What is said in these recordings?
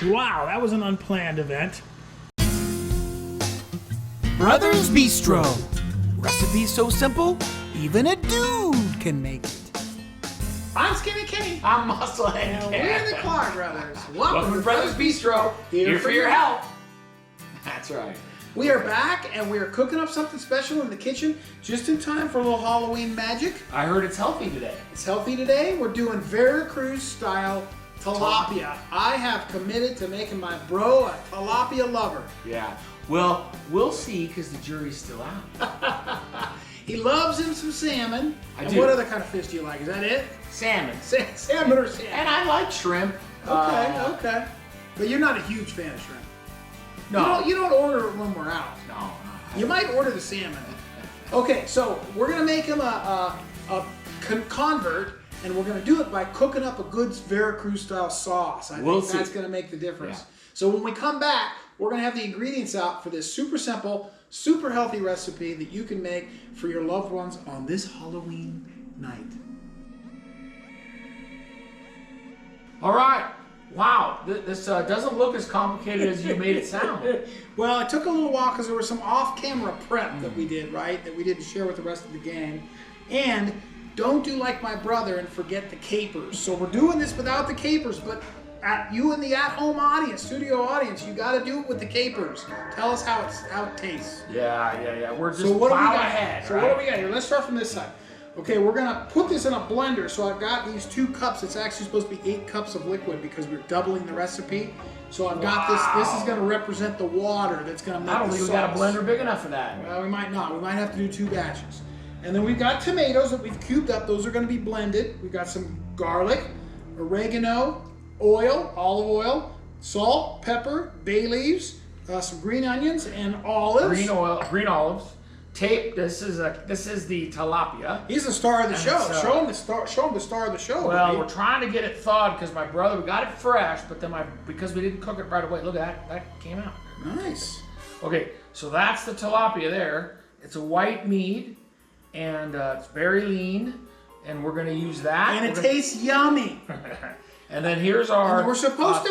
Wow, that was an unplanned event. Brothers Bistro. Recipes so simple, even a dude can make it. I'm Skinny Kenny. I'm Muscle Head. And we're the Clark Brothers. Welcome to Brothers Bistro. Here for your help. That's right. We are back and we are cooking up something special in the kitchen just in time for a little Halloween magic. I heard it's healthy today. It's healthy today. We're doing Veracruz style tilapia. I have committed to making my bro a tilapia lover. Yeah. Well, we'll see because the jury's still out. He loves him some salmon. I and do. what other kind of fish do you like? Is that it? Salmon. Salmon or salmon? And I like shrimp. Okay. But you're not a huge fan of shrimp. No. You don't order it when we're out. No. You might order the salmon. Okay, so we're gonna make him a convert, and we're gonna do it by cooking up a good Veracruz style sauce. I think that's gonna make the difference. Yeah. So when we come back, we're gonna have the ingredients out for this super simple, super healthy recipe that you can make for your loved ones on this Halloween night. All right. Wow. This doesn't look as complicated as you made it sound. Well, it took a little while because there was some off-camera prep that we did, right? That we didn't share with the rest of the gang. And don't do like my brother and forget the capers. So we're doing this without the capers, but you and the at-home audience, studio audience, you got to do it with the capers. Tell us how it tastes. Yeah. We're just So what do we got? ahead. So what do we got here? Let's start from this side. Okay, we're gonna put this in a blender. So I've got these 2 cups. It's actually supposed to be 8 cups of liquid because we're doubling the recipe. So I've got this. This is gonna represent the water that's gonna make the sauce. I don't think we got a blender big enough for that. Well, we might not. We might have to do 2 batches. And then we've got tomatoes that we've cubed up. Those are gonna be blended. We've got some garlic, oregano, oil, olive oil, salt, pepper, bay leaves, some green onions, and olives. Green olives. Tape. This is the tilapia. He's the star of the show. So, show him the star. Show him the star of the show. Well, baby. we're trying to get it thawed because my brother, we got it fresh, but then because we didn't cook it right away. Look at that came out. Nice. Okay, so that's the tilapia there. It's a white meat, and it's very lean, and we're gonna use that. And it tastes yummy. And then here's our. And we were supposed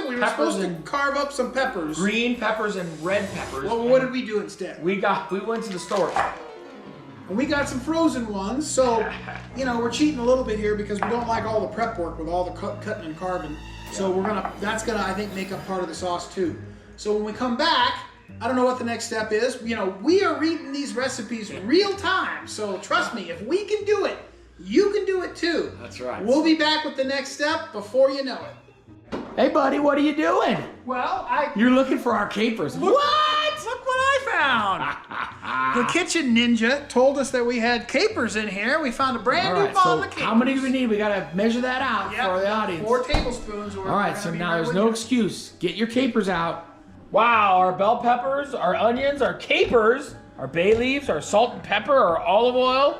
to carve up some peppers. Green peppers and red peppers. Well, what did we do instead? We went to the store. And we got some frozen ones, so we're cheating a little bit here because we don't like all the prep work with all the cutting and carving. So that's gonna I think make up part of the sauce too. So when we come back, I don't know what the next step is. We are reading these recipes real time, so trust me, if we can do it, you can do it too. That's right. We'll be back with the next step before you know it. Hey, buddy, what are you doing? Well, You're looking for our capers. What? Look what I found! The kitchen ninja told us that we had capers in here. We found a brand new bottle of capers. How many do we need? We gotta measure that out for the audience. 4 tablespoons. All right, so now there's no excuse. Get your capers out. Wow, our bell peppers, our onions, our capers, our bay leaves, our salt and pepper, our olive oil,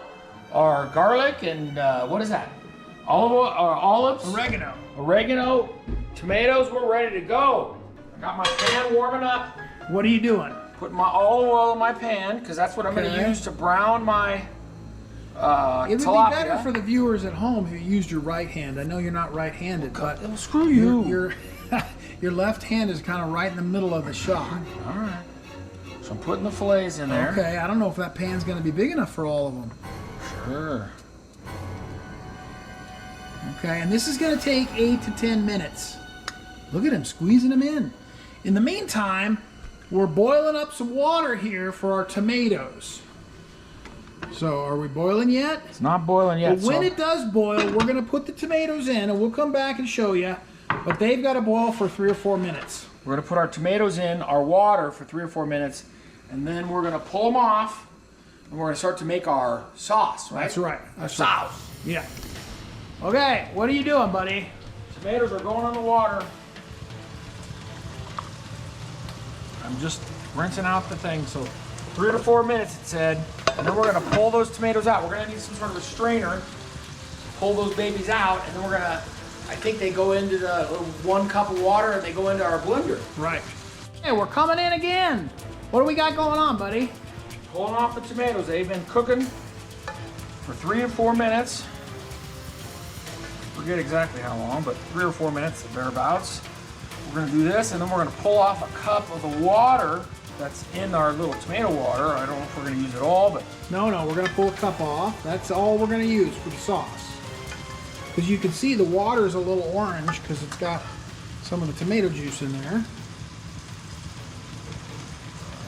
our garlic, and what is that? Olive oil, or olives? Oregano, tomatoes, we're ready to go. I got my pan warming up. What are you doing? Putting my olive oil in my pan, because that's what I'm going to use to brown my tilapia. It would be better for the viewers at home if you used your right hand. I know you're not right-handed, but well, screw you. Your left hand is kind of right in the middle of the shot. All right. So I'm putting the fillets in there. Okay, I don't know if that pan's going to be big enough for all of them. Sure. Okay, and this is going to take 8 to 10 minutes. Look at him squeezing them in. In the meantime, we're boiling up some water here for our tomatoes. So, are we boiling yet? It's not boiling yet. But when it does boil, we're going to put the tomatoes in, and we'll come back and show you. But they've got to boil for 3 or 4 minutes. We're going to put our tomatoes in, our water for 3 or 4 minutes, and then we're going to pull them off, and we're going to start to make our sauce, right? That's right. Our sauce. Yeah. Okay, what are you doing, buddy? Tomatoes are going in the water. I'm just rinsing out the thing, so 3 to 4 minutes it said, and then we're going to pull those tomatoes out. We're going to need some sort of a strainer, pull those babies out, and then we're going to, I think they go into the 1 cup of water and they go into our blender. Right. Hey, we're coming in again. What do we got going on, buddy? Pulling off the tomatoes. They've been cooking for 3 or 4 minutes. We're forget exactly how long, but 3 or 4 minutes thereabouts. We're gonna do this, and then we're gonna pull off a cup of the water that's in our little tomato water. I don't know if we're gonna use it all, but No, we're gonna pull a cup off. That's all we're gonna use for the sauce. Because you can see the water is a little orange because it's got some of the tomato juice in there.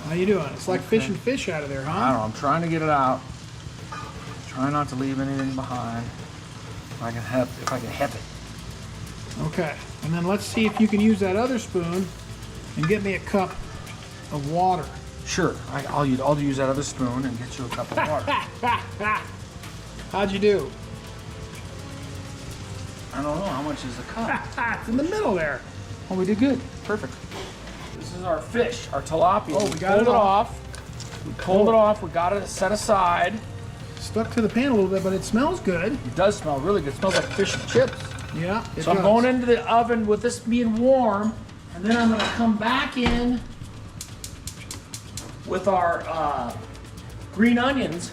How you doing? It's like fishing fish out of there, huh? I don't know. I'm trying to get it out. Trying not to leave anything behind. If I can help it. Okay, and then let's see if you can use that other spoon and get me a cup of water. Sure, I'll use that other spoon and get you a cup of water. How'd you do? I don't know, how much is the cup? It's in the middle there. Oh, we did good. Perfect. This is our fish, our tilapia. Oh, we got pulled it it off. off. We pulled it off. We got it set aside. Stuck to the pan a little bit, but it smells good. It does smell really good. It smells like fish and chips. Yeah, it So I'm does. going into the oven with this being warm, and then I'm going to come back in with our green onions,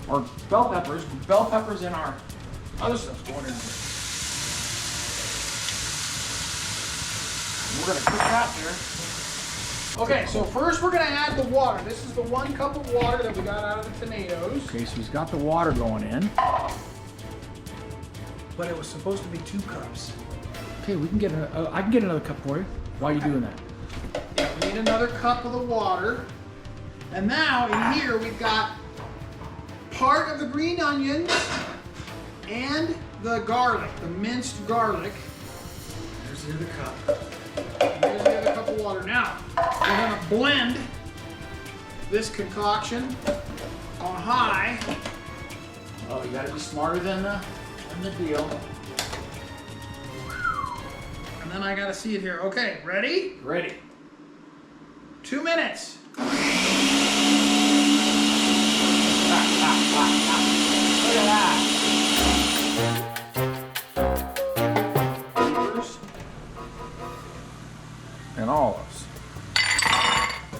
or bell peppers. Bell peppers and our other stuff's going in here. We're going to cook that here. Okay, so first we're gonna add the water. This is the 1 cup of water that we got out of the tomatoes. Okay, so he's got the water going in. But it was supposed to be 2 cups. Okay, we can get I can get another cup for you. Why are you doing that? Yeah, we need another cup of the water. And now in here we've got part of the green onions and the garlic, the minced garlic. There's the other cup. Here's the other cup of water. Now, we're gonna blend this concoction on high. Oh, you gotta be smarter than the deal. And then I gotta see it here. Okay, ready? Ready. 2 minutes. Look at that. And olives.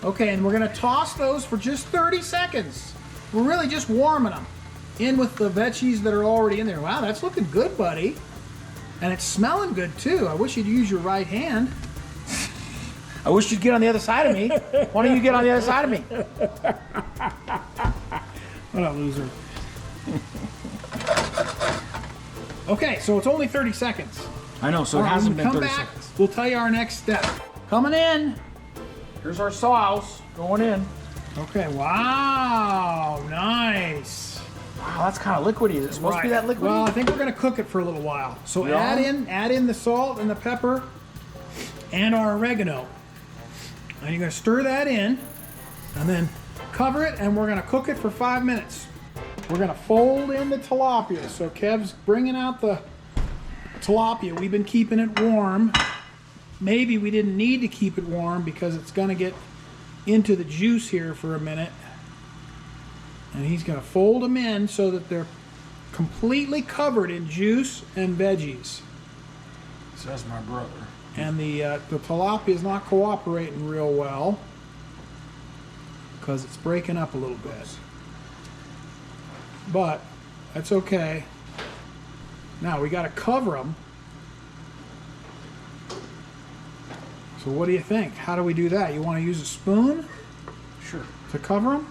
Okay, and we're gonna toss those for just 30 seconds. We're really just warming them in with the veggies that are already in there. Wow, that's looking good, buddy. And it's smelling good too. I wish you'd use your right hand. I wish you'd get on the other side of me. Why don't you get on the other side of me? What a loser. Okay, so it's only 30 seconds. I know, so All it right, hasn't when we been come 30 back, seconds. we'll tell you our next step. Coming in. Here's our sauce going in. Okay, wow, nice. Wow, that's kind of liquidy. Is it supposed to be that liquidy? Well, I think we're gonna cook it for a little while. So Yeah. add in the salt and the pepper and our oregano. And you're gonna stir that in and then cover it, and we're gonna cook it for 5 minutes. We're gonna fold in the tilapia. So Kev's bringing out the tilapia. We've been keeping it warm. Maybe we didn't need to keep it warm because it's gonna get into the juice here for a minute. And he's gonna fold them in so that they're completely covered in juice and veggies. Says my brother. And the tilapia is not cooperating real well because it's breaking up a little bit. But that's okay. Now we got to cover them. So what do you think? How do we do that? You want to use a spoon Sure. to cover them?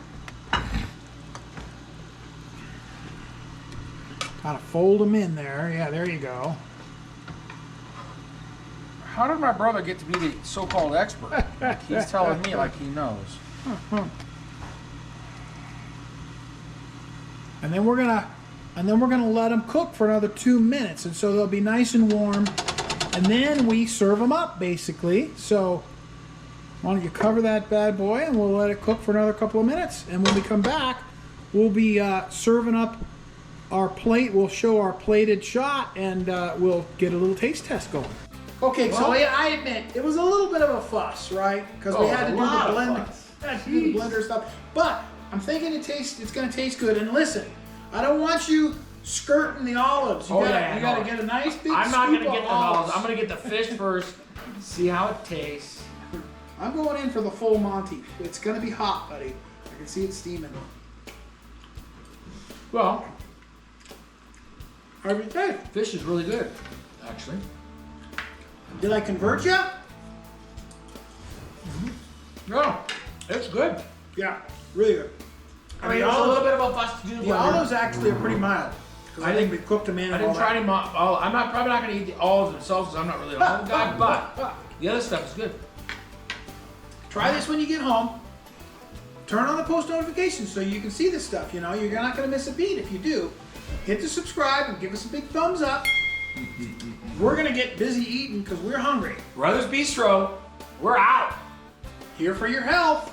Kind of fold them in there. Yeah, there you go. How did my brother get to be the so-called expert? He's telling me like he knows. And then we're gonna let them cook for another 2 minutes, and so they'll be nice and warm. And then we serve them up, basically. So why don't you cover that bad boy, and we'll let it cook for another couple of minutes. And when we come back, we'll be serving up our plate. We'll show our plated shot, and we'll get a little taste test going. Okay, so I admit it was a little bit of a fuss, right? Because we had to do the blender stuff. But I'm thinking it's gonna taste good. And listen, I don't want you skirting the olives. You gotta get a nice big I'm not scoop gonna get of the olives. I'm gonna get the fish first. See how it tastes. I'm going in for the full Monty. It's gonna be hot, buddy. I can see it steaming. Well, How do you taste? Fish is really good, actually. Did I convert you? No, it's good. Yeah, really good. I mean, it was a little bit of a fuss to do. The olives actually are pretty mild. Because I think we cooked them in. I didn't try them all. I'm probably not going to eat the olives themselves because I'm not really an olive guy, but the other stuff is good. Try this when you get home. Turn on the post notifications so you can see this stuff. You know, you're not going to miss a beat if you do. Hit the subscribe and give us a big thumbs up. We're going to get busy eating because we're hungry. Brothers Bistro, we're out. Here for your health.